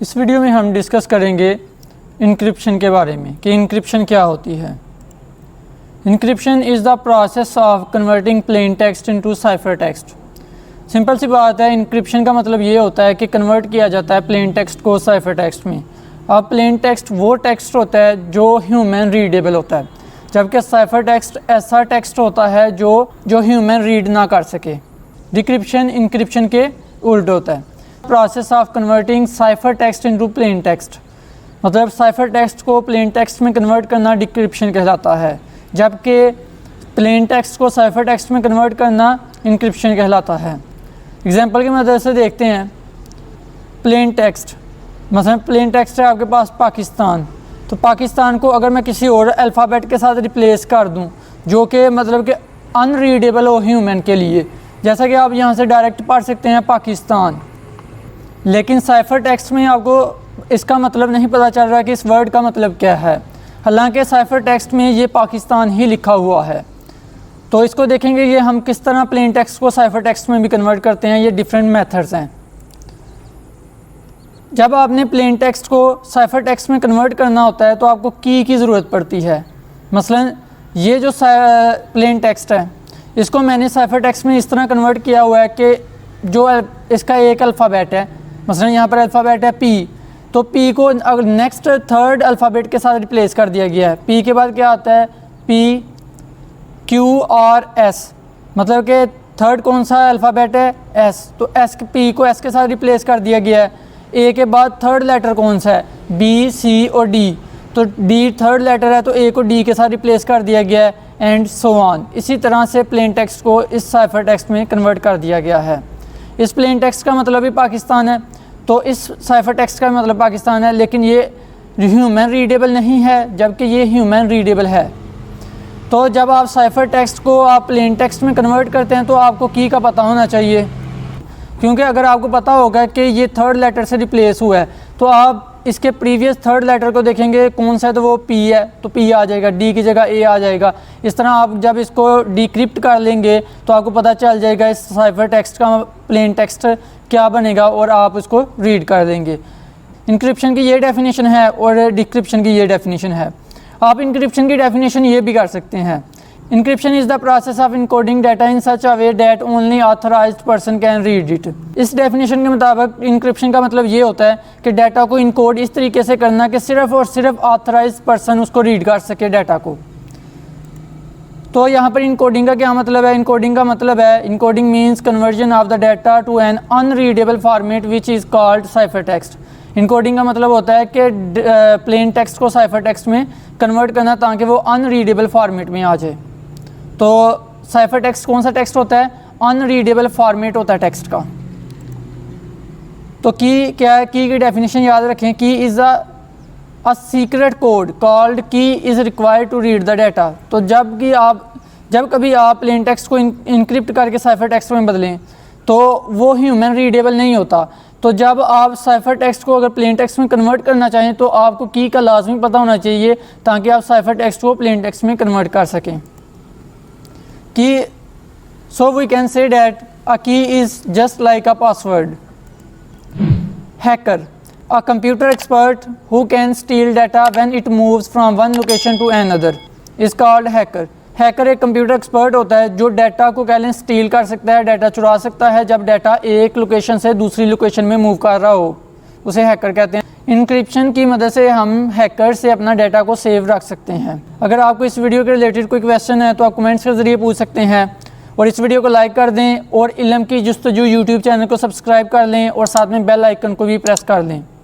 इस वीडियो में हम डिस्कस करेंगे इंक्रिप्शन के बारे में कि इंक्रिप्शन क्या होती है। Encryption is the process of converting plain text into cipher text. Simple सी बात है, इंक्रिप्शन का मतलब ये होता है कि कन्वर्ट किया जाता है प्लेन टेक्स्ट को साइफर टेक्स्ट में। अब प्लेन टेक्स्ट वो टेक्स्ट होता है जो ह्यूमन रीडेबल होता है, जबकि साइफर टेक्स्ट ऐसा टेक्स्ट होता है जो ह्यूमन रीड ना कर सके। डिक्रिप्शन इंक्रिप्शन के उल्ट होता है। Process of converting cipher text into plain text, मतलब साइफर टेक्स्ट को प्लेन टेक्स्ट में कन्वर्ट करना डिक्रिप्शन कहलाता है, जबकि प्लेन टेक्स्ट को साइफर टेक्स्ट में कन्वर्ट करना इंक्रिप्शन कहलाता है। एग्जांपल की मदद से देखते हैं। प्लेन टेक्स्ट, मतलब प्लेन टेक्स्ट है आपके पास पाकिस्तान, तो पाकिस्तान को अगर मैं किसी और अल्फ़ाबेट के साथ रिप्लेस कर दूं जो कि मतलब कि अनरीडेबल हो ह्यूमन के लिए, जैसा कि आप यहाँ से डायरेक्ट पढ़ सकते हैं पाकिस्तान, लेकिन साइफर टेक्स्ट में आपको इसका मतलब नहीं पता चल रहा कि इस वर्ड का मतलब क्या है, हालांकि साइफर टेक्स्ट में ये पाकिस्तान ही लिखा हुआ है। तो इसको देखेंगे ये हम किस तरह प्लेन टेक्स्ट को साइफर टेक्स्ट में भी कन्वर्ट करते हैं। ये डिफरेंट मेथड्स हैं। जब आपने प्लेन टेक्स्ट को साइफर टेक्स्ट में कन्वर्ट करना होता है तो आपको की ज़रूरत पड़ती है। मसलन ये जो प्लेन टेक्स्ट है इसको मैंने साइफर टेक्स्ट में इस तरह कन्वर्ट किया हुआ है कि जो इसका एक अल्फ़ाबेट है, मसलन यहाँ पर अल्फ़ाबेट है पी, तो पी को अगर नेक्स्ट थर्ड अल्फ़ाबेट के साथ रिप्लेस कर दिया गया है। पी के बाद क्या आता है, पी क्यू और एस, मतलब कि थर्ड कौन सा अल्फ़ाबेट है, एस, तो एस पी को एस के साथ रिप्लेस कर दिया गया है। ए के बाद थर्ड लेटर कौन सा है, बी सी और डी, तो डी थर्ड लेटर है तो ए को डी के साथ रिप्लेस कर दिया गया है, एंड सो ऑन। इसी तरह से प्लेन टेक्स्ट को इस साइफर टेक्स्ट में कन्वर्ट कर दिया गया है। इस प्लेन टेक्स्ट का मतलब भी पाकिस्तान है, तो इस साइफर टेक्स्ट का मतलब पाकिस्तान है, लेकिन ये ह्यूमन रीडेबल नहीं है, जबकि ये ह्यूमन रीडेबल है। तो जब आप साइफर टेक्स्ट को आप प्लेन टेक्स्ट में कन्वर्ट करते हैं तो आपको की का पता होना चाहिए, क्योंकि अगर आपको पता होगा कि ये थर्ड लेटर से रिप्लेस हुआ है तो आप इसके प्रीवियस थर्ड लेटर को देखेंगे कौन सा है, तो वो पी है तो पी आ जाएगा, डी की जगह ए आ जाएगा। इस तरह आप जब इसको डिक्रिप्ट कर लेंगे तो आपको पता चल जाएगा इस साइफर टेक्स्ट का प्लेन टेक्स्ट क्या बनेगा और आप उसको रीड कर देंगे। इंक्रिप्शन की ये डेफिनेशन है और डिक्रिप्शन की ये डेफिनेशन है। आप इंक्रिप्शन की डेफिनेशन ये भी कर सकते हैं। Encryption is the process of encoding data in such a way that only authorised person can read it. इस डेफिनेशन के मुताबिक इंक्रिप्शन का मतलब ये होता है कि डाटा को इनकोड इस तरीके से करना कि सिर्फ और सिर्फ ऑथराइज्ड पर्सन उसको रीड कर सके डाटा को। तो यहाँ पर इनकोडिंग का क्या मतलब है? इनकोडिंग का मतलब है, encoding means conversion of the data to an unreadable format which is called cipher text. Encoding का मतलब होता है कि प्लेन टेक्स्ट को साइफर टेक्स्ट में कन्वर्ट करना ताकि वो अनरीडेबल फॉर्मेट में आ जाए। तो साइफर टेक्स्ट कौन सा टेक्स्ट होता है? अनरीडेबल फॉर्मेट होता है टेक्स्ट का। तो की क्या है? की डेफिनेशन याद रखें। Key is a secret code called key is required to read the data. तो जब कभी आप प्लेन टेक्स्ट को इनक्रिप्ट करके साइफर टेक्स्ट में बदलें तो वो ह्यूमन रीडेबल नहीं होता। तो जब आप साइफर टेक्स्ट को अगर प्लेन टेक्स्ट में कन्वर्ट करना चाहें तो आपको की का लाजमी पता होना चाहिए ताकि आप साइफर टेक्स्ट को प्लेन टेक्स्ट में कन्वर्ट कर सकें। की so we can say that a key is just like a password. Hacker, a computer expert who can steal data when it moves from one location to another is called hacker. Hacker एक computer expert होता है जो data को कह लें steel कर सकता है, डाटा चुरा सकता है जब डाटा एक लोकेशन से दूसरी लोकेशन में मूव कर रहा हो, उसे हैकर कहते हैं। इंक्रिप्शन की मदद से हम हैकर से अपना डाटा को सेव रख सकते हैं। अगर आपको इस वीडियो के रिलेटेड कोई क्वेश्चन है तो आप कमेंट्स के ज़रिए पूछ सकते हैं, और इस वीडियो को लाइक कर दें और इल्म की जुस्तजू यूट्यूब चैनल को सब्सक्राइब कर लें और साथ में बेल आइकन को भी प्रेस कर लें।